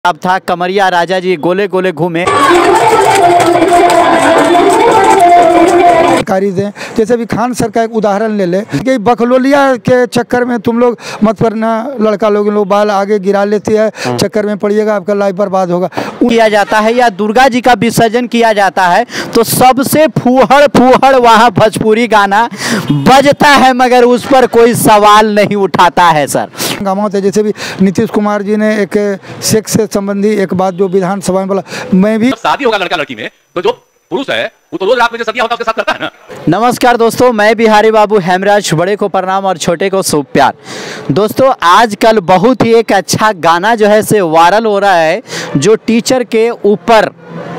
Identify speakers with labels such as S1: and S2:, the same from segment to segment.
S1: अब था कमरिया राजा जी गोले गोले घूमे।
S2: कारी दें, जैसे भी खान सर का एक उदाहरण ले ले कि बकलोलिया के चक्कर में तुम लोग मत पड़ना, लड़का लोग बाल आगे गिरा लेती है, चक्कर में पड़िएगा, आपका लाइफ बर्बाद होगा।
S1: किया जाता है या दुर्गा जी का विसर्जन किया जाता है तो सबसे फूहड़ फूहड़ वहाँ भोजपुरी गाना बजता है, मगर उस पर कोई सवाल नहीं उठाता है सर।
S2: गाँव थे, जैसे भी नीतीश कुमार जी ने एक सेक्स से संबंधी एक बात जो विधानसभा में बोला, मैं भी
S3: शादी होगा लड़का लड़की में तो जो पुरुष है वो तो रोज रात में जो सदिया होता है उसके साथ करता है ना।
S1: नमस्कार दोस्तों, मैं बिहारी बाबू हेमराज, बड़े को प्रणाम और छोटे को शुभ प्यार। दोस्तों आजकल बहुत ही एक अच्छा गाना जो है से वायरल हो रहा है, जो टीचर के ऊपर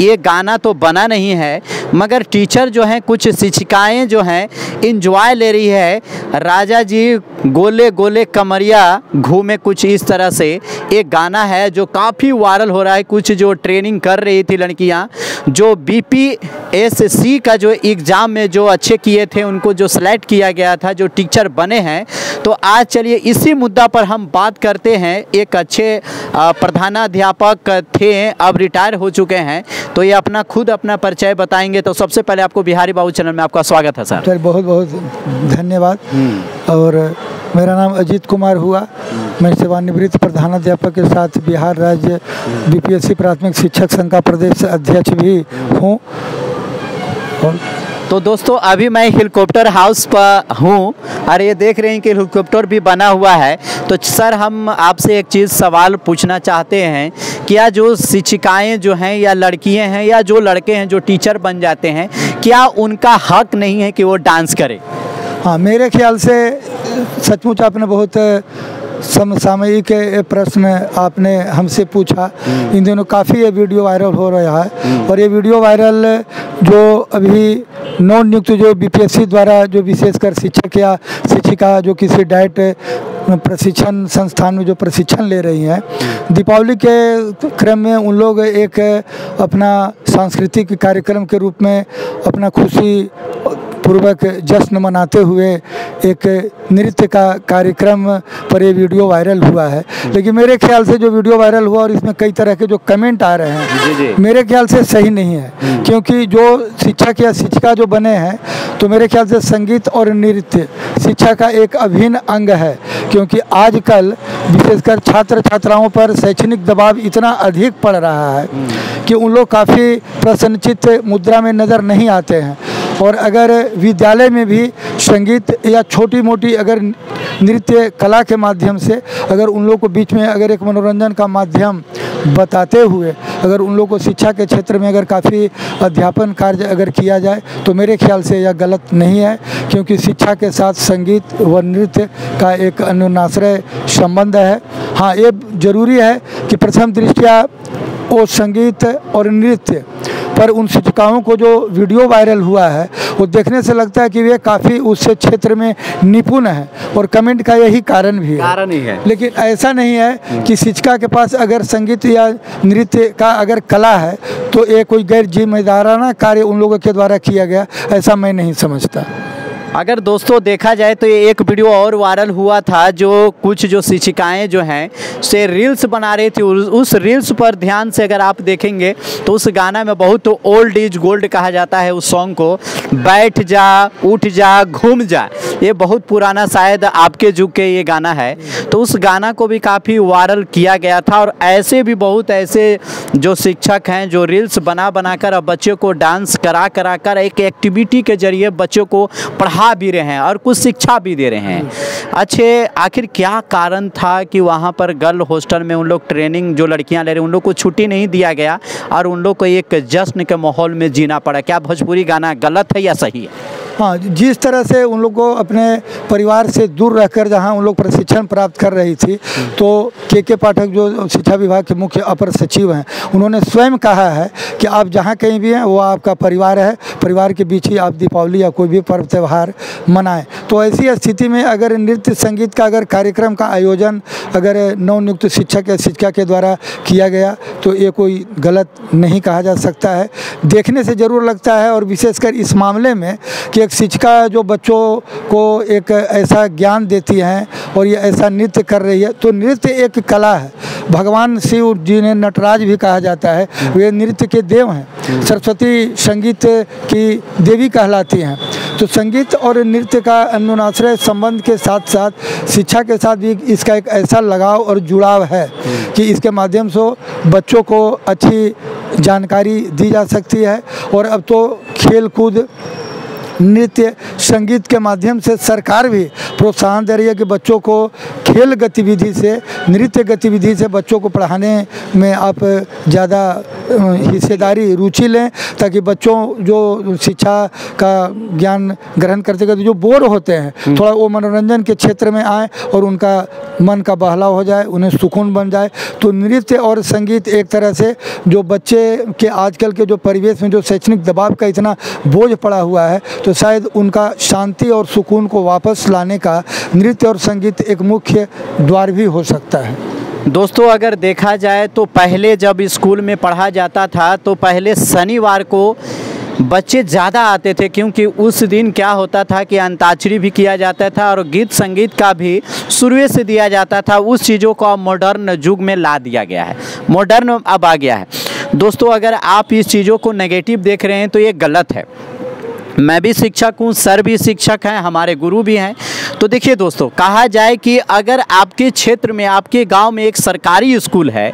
S1: ये गाना तो बना नहीं है, मगर टीचर जो हैं, कुछ शिक्षिकाएं जो हैं इंजॉय ले रही है। राजा जी गोले गोले कमरिया घूमे, कुछ इस तरह से एक गाना है जो काफ़ी वायरल हो रहा है। कुछ जो ट्रेनिंग कर रही थी लड़कियां, जो बीपीएससी का जो एग्ज़ाम में जो अच्छे किए थे उनको जो सेलेक्ट किया गया था, जो टीचर बने हैं। तो आज चलिए इसी मुद्दा पर हम बात करते हैं। एक अच्छे प्रधानाध्यापक थे, अब रिटायर हो चुके हैं, तो ये अपना परिचय बताएंगे। तो सबसे पहले आपको बिहारी बाबू चैनल में आपका स्वागत है सर।
S2: बहुत बहुत धन्यवाद। और मेरा नाम अजीत कुमार हुआ, मैं सेवानिवृत्त प्रधानाध्यापक के साथ बिहार राज्य बीपीएससी प्राथमिक शिक्षक संघ का प्रदेश अध्यक्ष भी हूँ।
S1: तो दोस्तों अभी मैं हेलीकॉप्टर हाउस पर हूँ और ये देख रहे हैं कि हेलीकॉप्टर भी बना हुआ है। तो सर हम आपसे एक चीज़ सवाल पूछना चाहते हैं, क्या जो शिक्षिकाएं जो हैं या लड़कियां हैं या जो लड़के हैं जो टीचर बन जाते हैं, क्या उनका हक नहीं है कि वो डांस करें?
S2: हाँ, मेरे ख्याल से सचमुच आपने बहुत समसामयिक प्रश्न आपने हमसे पूछा। इन दिनों काफ़ी ये वीडियो वायरल हो रहा है, और ये वीडियो वायरल जो अभी नव नियुक्त जो बीपीएससी द्वारा जो विशेषकर शिक्षक या शिक्षिका जो किसी डाइट प्रशिक्षण संस्थान में जो प्रशिक्षण ले रही हैं, दीपावली के क्रम में उन लोग एक अपना सांस्कृतिक कार्यक्रम के रूप में अपना खुशी पूर्वक जश्न मनाते हुए एक नृत्य का कार्यक्रम पर ये वीडियो वायरल हुआ है। लेकिन मेरे ख्याल से जो वीडियो वायरल हुआ और इसमें कई तरह के जो कमेंट आ रहे हैं, मेरे ख्याल से सही नहीं है। क्योंकि जो शिक्षक या शिक्षिका जो बने हैं, तो मेरे ख्याल से संगीत और नृत्य शिक्षा का एक अभिन्न अंग है। क्योंकि आजकल विशेषकर छात्र छात्राओं पर शैक्षणिक दबाव इतना अधिक पड़ रहा है कि उन लोग काफ़ी प्रसन्नचित्त मुद्रा में नज़र नहीं आते हैं। और अगर विद्यालय में भी संगीत या छोटी मोटी अगर नृत्य कला के माध्यम से अगर उन लोग को बीच में अगर एक मनोरंजन का माध्यम बताते हुए अगर उन लोग को शिक्षा के क्षेत्र में अगर काफ़ी अध्यापन कार्य अगर किया जाए, तो मेरे ख्याल से यह गलत नहीं है। क्योंकि शिक्षा के साथ संगीत व नृत्य का एक अन्योन्याश्रय संबंध है। हाँ, ये जरूरी है कि प्रथम दृष्टया वो संगीत और नृत्य पर उन शिक्षिकाओं को जो वीडियो वायरल हुआ है, वो देखने से लगता है कि वे काफ़ी उस क्षेत्र में निपुण है, और कमेंट का यही कारण भी है। लेकिन ऐसा नहीं है कि शिक्षिका के पास अगर संगीत या नृत्य का अगर कला है तो ये कोई गैर जिम्मेदाराना कार्य उन लोगों के द्वारा किया गया, ऐसा मैं नहीं समझता।
S1: अगर दोस्तों देखा जाए तो ये एक वीडियो और वायरल हुआ था, जो कुछ जो शिक्षिकाएं जो हैं से रील्स बना रही थी। उस रील्स पर ध्यान से अगर आप देखेंगे तो उस गाना में बहुत ओल्ड इज गोल्ड कहा जाता है उस सॉन्ग को। बैठ जा, उठ जा, घूम जा, ये बहुत पुराना शायद आपके युग के ये गाना है। तो उस गाना को भी काफ़ी वायरल किया गया था, और ऐसे भी बहुत ऐसे जो शिक्षक हैं जो रील्स बना कर अब बच्चों को डांस करा कर एक एक्टिविटी के जरिए बच्चों को पढ़ा भी रहे हैं और कुछ शिक्षा भी दे रहे हैं। अच्छे, आखिर क्या कारण था कि वहाँ पर गर्ल हॉस्टल में उन लोग ट्रेनिंग जो लड़कियां ले रहे हैं उन लोग को छुट्टी नहीं दिया गया और उन लोग को एक जश्न के माहौल में जीना पड़ा? क्या भोजपुरी गाना गलत है या सही है?
S2: हाँ, जिस तरह से उन लोग को अपने परिवार से दूर रहकर जहाँ उन लोग प्रशिक्षण प्राप्त कर रही थी, तो के पाठक जो शिक्षा विभाग के मुख्य अपर सचिव हैं, उन्होंने स्वयं कहा है कि आप जहाँ कहीं भी हैं वो आपका परिवार है, परिवार के बीच ही आप दीपावली या कोई भी पर्व त्यौहार मनाएं। तो ऐसी स्थिति में अगर नृत्य संगीत का अगर कार्यक्रम का आयोजन अगर नवनियुक्त शिक्षक या शिक्षिका के द्वारा किया गया, तो ये कोई गलत नहीं कहा जा सकता है। देखने से ज़रूर लगता है, और विशेषकर इस मामले में कि एक शिक्षिका जो बच्चों को एक ऐसा ज्ञान देती हैं और ये ऐसा नृत्य कर रही है, तो नृत्य एक कला है। भगवान शिव जिन्हें नटराज भी कहा जाता है, वे नृत्य के देव हैं। सरस्वती संगीत की देवी कहलाती हैं। तो संगीत और नृत्य का अन्योन्याश्रय संबंध के साथ साथ शिक्षा के साथ भी इसका एक ऐसा लगाव और जुड़ाव है कि इसके माध्यम से बच्चों को अच्छी जानकारी दी जा सकती है। और अब तो खेल कूद नृत्य संगीत के माध्यम से सरकार भी प्रोत्साहन दे रही है कि बच्चों को खेल गतिविधि से, नृत्य गतिविधि से बच्चों को पढ़ाने में आप ज़्यादा हिस्सेदारी रुचि लें, ताकि बच्चों जो शिक्षा का ज्ञान ग्रहण करते करते जो बोर होते हैं, थोड़ा वो मनोरंजन के क्षेत्र में आए और उनका मन का बहलाव हो जाए, उन्हें सुकून बन जाए। तो नृत्य और संगीत एक तरह से जो बच्चे के आजकल के जो परिवेश में जो शैक्षणिक दबाव का इतना बोझ पड़ा हुआ है, तो शायद उनका शांति और सुकून को वापस लाने का नृत्य और संगीत एक मुख्य द्वार भी हो सकता है।
S1: दोस्तों, अगर देखा जाए तो पहले जब स्कूल में पढ़ा जाता था तो पहले शनिवार को बच्चे ज़्यादा आते थे, क्योंकि उस दिन क्या होता था कि अंताक्षरी भी किया जाता था और गीत संगीत का भी शुरू से दिया जाता था। उस चीज़ों को अब मॉडर्न युग में ला दिया गया है, मॉडर्न अब आ गया है। दोस्तों, अगर आप इस चीज़ों को नेगेटिव देख रहे हैं तो ये गलत है। मैं भी शिक्षक हूँ, सर भी शिक्षक हैं, हमारे गुरु भी हैं। तो देखिए दोस्तों, कहा जाए कि अगर आपके क्षेत्र में, आपके गांव में एक सरकारी स्कूल है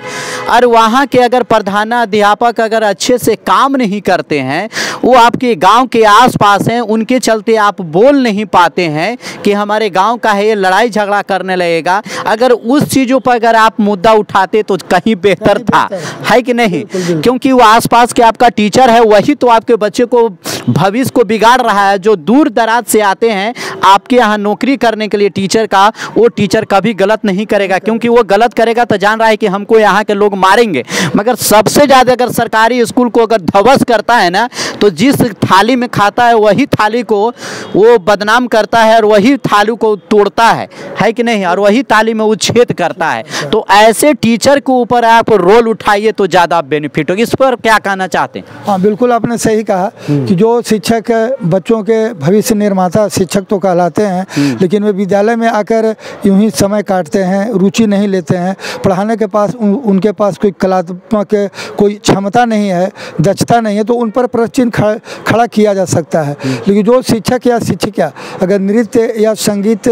S1: और वहाँ के अगर प्रधानाध्यापक अगर अच्छे से काम नहीं करते हैं, वो आपके गांव के आसपास हैं, उनके चलते आप बोल नहीं पाते हैं कि हमारे गांव का है, ये लड़ाई झगड़ा करने लगेगा। अगर उस चीज़ों पर अगर आप मुद्दा उठाते तो कहीं बेहतर था, है कि नहीं? क्योंकि वो आसपास के आपका टीचर है, वही तो आपके बच्चे को भविष्य को बिगाड़ रहा है। जो दूर दराज से आते हैं आपके यहाँ नौकरी करने के लिए टीचर का, वो टीचर कभी गलत नहीं करेगा, क्योंकि वो गलत करेगा तो जान रहा है कि हमको यहाँ के लोग मारेंगे। मगर सबसे ज़्यादा अगर सरकारी स्कूल को अगर ध्वस्त करता है ना, तो जिस थाली में खाता है वही थाली को वो बदनाम करता है और वही थाली को तोड़ता है कि नहीं? और वही थाली में उच्छेद करता है। तो ऐसे टीचर के ऊपर आप रोल उठाइए तो ज़्यादा बेनिफिट होगी। इस पर क्या कहना चाहते हैं?
S2: हाँ, बिल्कुल आपने सही कहा कि जो शिक्षक बच्चों के भविष्य निर्माता शिक्षक तो कहलाते हैं, लेकिन वे विद्यालय में आकर यूं ही समय काटते हैं, रुचि नहीं लेते हैं, पढ़ाने के पास उनके पास कोई कलात्मक कोई क्षमता नहीं है, दक्षता नहीं है, तो उन पर प्रश्न खड़ा किया जा सकता है। लेकिन जो शिक्षक या शिक्षिका अगर नृत्य या संगीत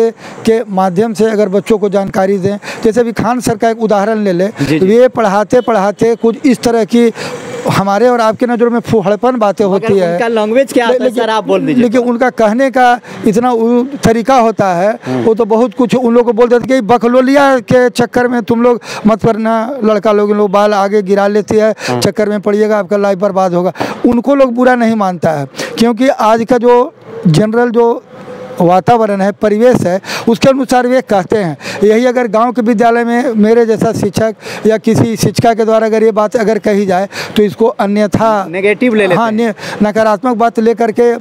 S2: के माध्यम से अगर बच्चों को जानकारी दें, जैसे भी खान सर का एक उदाहरण ले लें, वे पढ़ाते पढ़ाते कुछ इस तरह की हमारे और आपके नज़र में फूहड़पन बातें होती है।
S1: उनका लैंग्वेज क्या है सर, आप बोल दीजिए।
S2: लेकिन उनका कहने का इतना तरीका होता है, वो तो बहुत कुछ उन लोगों को बोल देते कि बकलोलिया के चक्कर में तुम लोग मत पड़ना, लड़का लोग बाल आगे गिरा लेती है, चक्कर में पड़िएगा, आपका लाइफ बर्बाद होगा। उनको लोग बुरा नहीं मानता है, क्योंकि आज का जो जनरल जो वातावरण है, परिवेश है, उसके अनुसार वे कहते हैं। यही अगर गांव के विद्यालय में मेरे जैसा शिक्षक या किसी शिक्षिका के द्वारा अगर ये बात अगर कही जाए तो इसको अन्यथा
S1: नेगेटिव ले लेते हैं,
S2: नकारात्मक बात लेकर के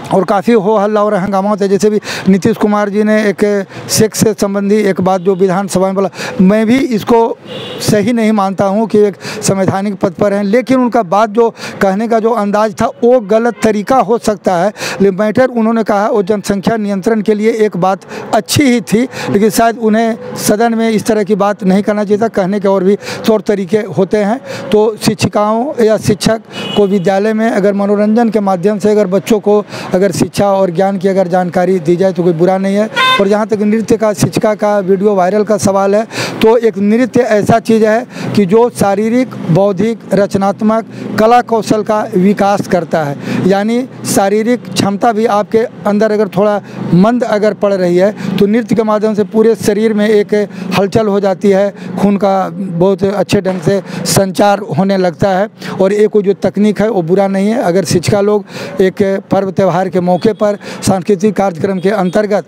S2: और काफ़ी हो हल्ला और हंगामा होता है। जैसे भी नीतीश कुमार जी ने एक सेक्स से संबंधी एक बात जो विधानसभा में बोला, मैं भी इसको सही नहीं मानता हूं कि एक संवैधानिक पद पर हैं, लेकिन उनका बात जो कहने का जो अंदाज था वो गलत तरीका हो सकता है। लेकिन मैटर उन्होंने कहा वो जनसंख्या नियंत्रण के लिए एक बात अच्छी ही थी, लेकिन शायद उन्हें सदन में इस तरह की बात नहीं करना चाहिए था। कहने के और भी तौर तरीके होते हैं। तो शिक्षिकाओं या शिक्षक को विद्यालय में अगर मनोरंजन के माध्यम से अगर बच्चों को अगर शिक्षा और ज्ञान की अगर जानकारी दी जाए तो कोई बुरा नहीं है। और जहाँ तक नृत्य का, शिक्षिका का वीडियो वायरल का सवाल है, तो एक नृत्य ऐसा चीज़ है कि जो शारीरिक, बौद्धिक, रचनात्मक, कला कौशल का विकास करता है। यानी शारीरिक क्षमता भी आपके अंदर अगर थोड़ा मंद अगर पड़ रही है तो नृत्य के माध्यम से पूरे शरीर में एक हलचल हो जाती है, खून का बहुत अच्छे ढंग से संचार होने लगता है। और एक जो तकनीक है वो बुरा नहीं है। अगर शिक्षिका लोग एक पर्व त्यौहार के मौके पर सांस्कृतिक कार्यक्रम के अंतर्गत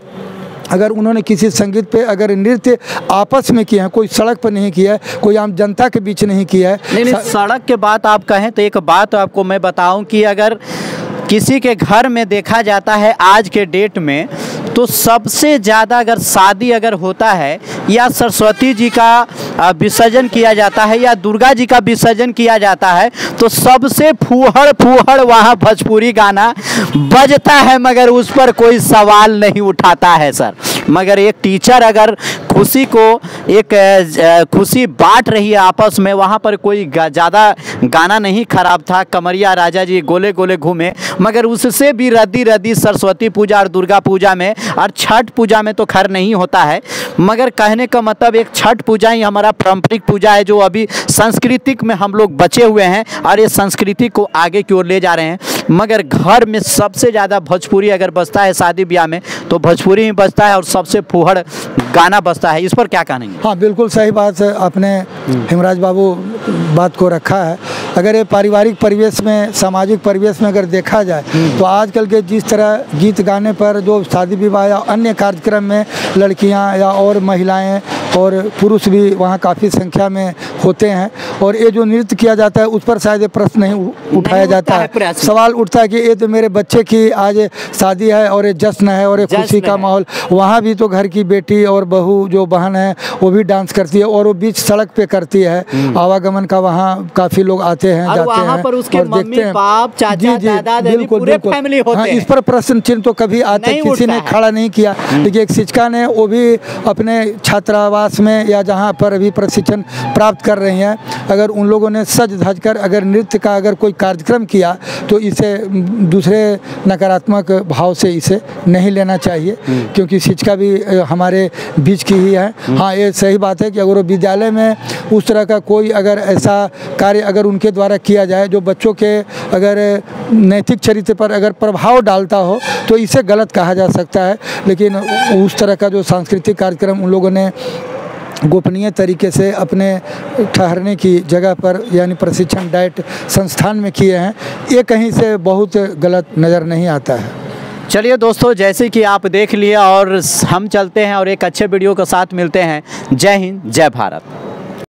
S2: अगर उन्होंने किसी संगीत पे अगर नृत्य आपस में किया है, कोई सड़क पर नहीं किया है, कोई आम जनता के बीच नहीं किया है।
S1: नहीं, सड़क के बात आप कहें तो एक बात आपको मैं बताऊं कि अगर किसी के घर में देखा जाता है आज के डेट में, तो सबसे ज़्यादा अगर शादी अगर होता है या सरस्वती जी का विसर्जन किया जाता है या दुर्गा जी का विसर्जन किया जाता है तो सबसे फूहड़ फूहड़ वहाँ भोजपुरी गाना बजता है, मगर उस पर कोई सवाल नहीं उठाता है सर। मगर एक टीचर अगर खुशी को एक खुशी बांट रही है आपस में, वहाँ पर कोई ज़्यादा गाना नहीं खराब था। कमरिया राजा जी गोले गोले घूमे, मगर उससे भी रद्दी रद्दी सरस्वती पूजा और दुर्गा पूजा में और छठ पूजा में तो खैर नहीं होता है। मगर कहने का मतलब एक छठ पूजा ही हमारा पारंपरिक पूजा है जो अभी सांस्कृतिक में हम लोग बचे हुए हैं और ये संस्कृति को आगे की ओर ले जा रहे हैं। मगर घर में सबसे ज़्यादा भोजपुरी अगर बजता है शादी ब्याह में तो भोजपुरी ही बजता है और सबसे फूहड़ गाना बजता है। इस पर क्या कहेंगे?
S2: हाँ, बिल्कुल सही बात है, आपने हेमराज बाबू बात को रखा है। अगर ये पारिवारिक परिवेश में, सामाजिक परिवेश में अगर देखा जाए तो आजकल के जिस तरह गीत गाने पर जो शादी विवाह या अन्य कार्यक्रम में लड़कियां या और महिलाएं और पुरुष भी वहाँ काफ़ी संख्या में होते हैं और ये जो नृत्य किया जाता है उस पर शायद ये प्रश्न नहीं उठाया जाता है। सवाल उठता है कि ये तो मेरे बच्चे की आज शादी है और ये जश्न है और ये खुशी का माहौल, वहाँ भी तो घर की बेटी और बहू जो बहन है वो भी डांस करती है और वो बीच सड़क पे करती है। आवागमन का वहाँ काफ़ी लोग आते हैं, जाते हैं
S1: पर उसके
S2: और देखते हैं।
S1: बाप, चाचा, दादा, दादी, पूरे फैमिली होते हैं।
S2: इस पर प्रश्न चिन्ह तो कभी आते किसी ने खड़ा नहीं किया। लेकिन एक शिक्षिका ने वो भी अपने छात्रावास में या जहाँ पर अभी प्रशिक्षण प्राप्त कर रही हैं, अगर उन लोगों ने सज धज कर अगर नृत्य का अगर कोई कार्यक्रम किया तो इसे दूसरे नकारात्मक भाव से इसे नहीं लेना चाहिए, क्योंकि शिक्षिका भी हमारे बीच की ही है। हाँ, ये सही बात है कि अगर विद्यालय में उस तरह का कोई अगर ऐसा कार्य अगर उनके द्वारा किया जाए जो बच्चों के अगर नैतिक चरित्र पर अगर प्रभाव डालता हो तो इसे गलत कहा जा सकता है। लेकिन उस तरह का जो सांस्कृतिक कार्यक्रम उन लोगों ने गोपनीय तरीके से अपने ठहरने की जगह पर यानी प्रशिक्षण डाइट संस्थान में किए हैं, ये कहीं से बहुत गलत नज़र नहीं आता है।
S1: चलिए दोस्तों, जैसे कि आप देख लिए और हम चलते हैं और एक अच्छे वीडियो के साथ मिलते हैं। जय हिंद, जय भारत।